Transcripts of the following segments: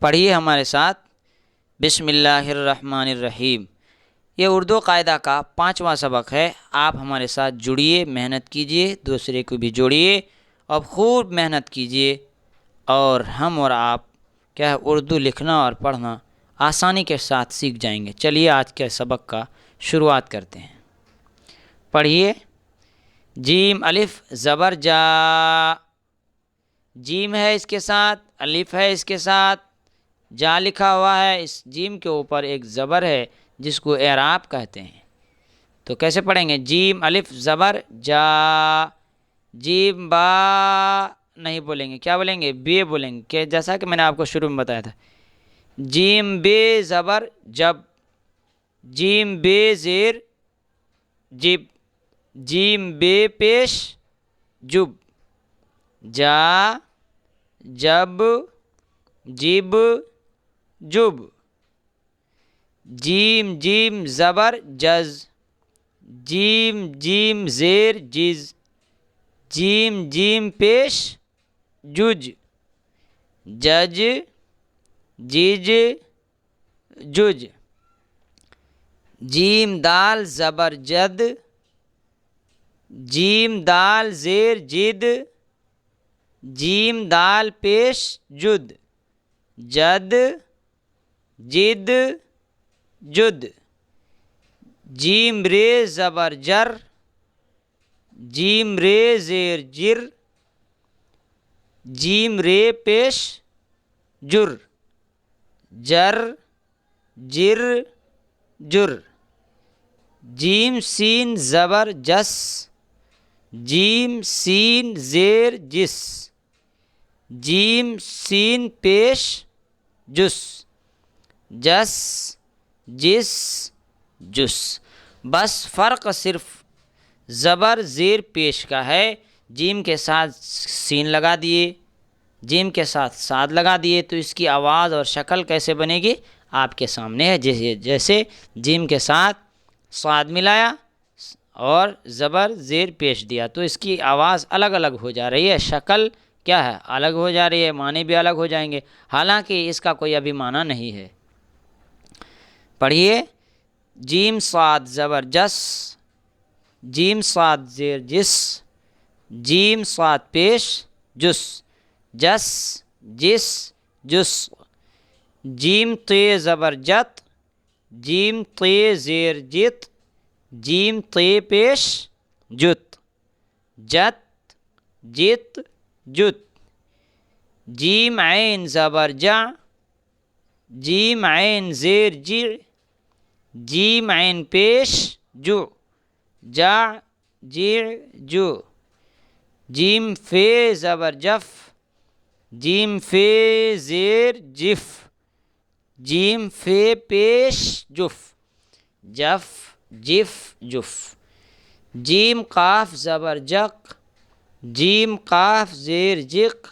پڑھیے ہمارے ساتھ بسم اللہ الرحمن الرحیم۔ یہ اردو قاعدہ کا 5واں سبق ہے۔ آپ ہمارے ساتھ جڑیے، محنت کیجیے، دوسرے کو بھی جوڑیے اور خوب محنت کیجیے، اور ہم اور آپ کیا اردو لکھنا اور پڑھنا آسانی کے ساتھ سیکھ جائیں گے۔ چلیے آج کے سبق کا شروعات کرتے ہیں۔ پڑھیے، جیم الف زبر جا، جیم ہے اس کے ساتھ، الف ہے اس کے ساتھ، جا لکھا ہوا ہے، اس جیم کے اوپر ایک زبر ہے جس کو اعراب کہتے ہیں۔ تو کیسے پڑھیں گے؟ جیم الف زبر جا، جیم با نہیں بولیں گے، کیا بولیں گے؟ بے بولیں گے، کہ جیسا کہ میں نے آپ کو شروع میں بتایا تھا۔ جیم بے زبر جب، جیم بے زیر جب، جیم بے پیش جب، جا جب جب جب، جیم جیم زبر جز، جیم جیم زیر جز، جیم جیم پیش جج، جج جج جج، جیم دال زبر جد، جیم دال زیر جد، جیم دال پیش جد، جد جد جد، جیم رے زبر جر، جیم رے زیر جر، جیم رے پیش جر، جر جر جر، جیم سین زبر جس، جیم سین زیر جس، جیم سین پیش جس، جس جس جس۔ بس فرق صرف زبر زیر پیش کا ہے۔ جیم کے ساتھ سین لگا دیے، جیم کے ساتھ صاد لگا دیے، تو اس کی آواز اور شکل کیسے بنے گی آپ کے سامنے ہے۔ جیسے جیم کے ساتھ صاد ملایا اور زبر زیر پیش دیا تو اس کی آواز الگ الگ ہو جا رہی ہے، شکل کیا ہے؟ الگ ہو جا رہی ہے، معنی بھی الگ ہو جائیں گے، حالانکہ اس کا کوئی ابھی معنی نہیں ہے۔ پڑھیے، جیم صاد زبر جس، جیم صاد زیر جس، جیم صاد پیش جس، جس جس جس، جیم تے زبر جت، جیم تے زیر جت، جیم تے پیش جت، جت جت جت، جیم عین زبر جا، جیم عین زیر جی، جیم عین پیش جو، جا جی جو، جیم فے زبر جف، جیم فے زیر جف، جیم فے پیش جف، جف جف جف، جیم قاف زبر جق، جیم قاف زیر جق،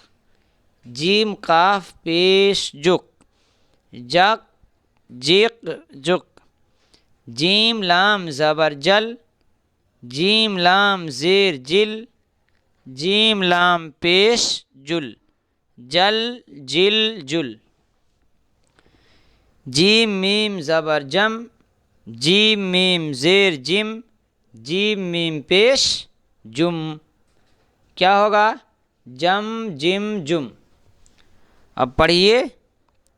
جیم قاف پیش جق، جق جق جق، جیم لام زبر جل، جیم لام زیر جل، جیم لام پیش جل، جل جل جل، جیم میم زبر جم، جیم میم زیر جم، جیم میم پیش جم، کیا ہوگا؟ جم جم جم۔ اب پڑھیے،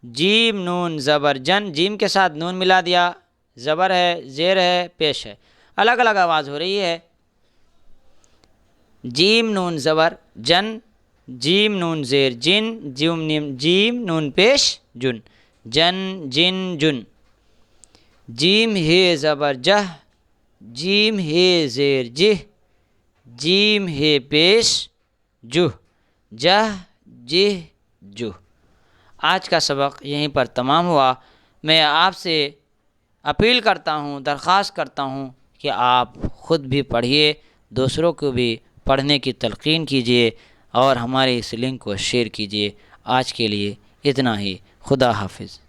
جیم نون زبر جن، جیم کے ساتھ نون ملا دیا، زبر ہے، زیر ہے، پیش ہے، الگ الگ آواز ہو رہی ہے۔ جیم نون زبر جن، جیم نون زیر جن، جیم نون پیش جن، جن جن جن، جیم ہے زبر جہ، جیم ہے زیر جہ، جیم ہے پیش جہ، جہ جہ جہ۔ آج کا سبق یہیں پر تمام ہوا۔ میں آپ سے اپیل کرتا ہوں، درخواست کرتا ہوں کہ آپ خود بھی پڑھیے، دوسروں کو بھی پڑھنے کی تلقین کیجیے اور ہمارے اس لنک کو شیئر کیجیے۔ آج کے لیے اتنا ہی، خدا حافظ۔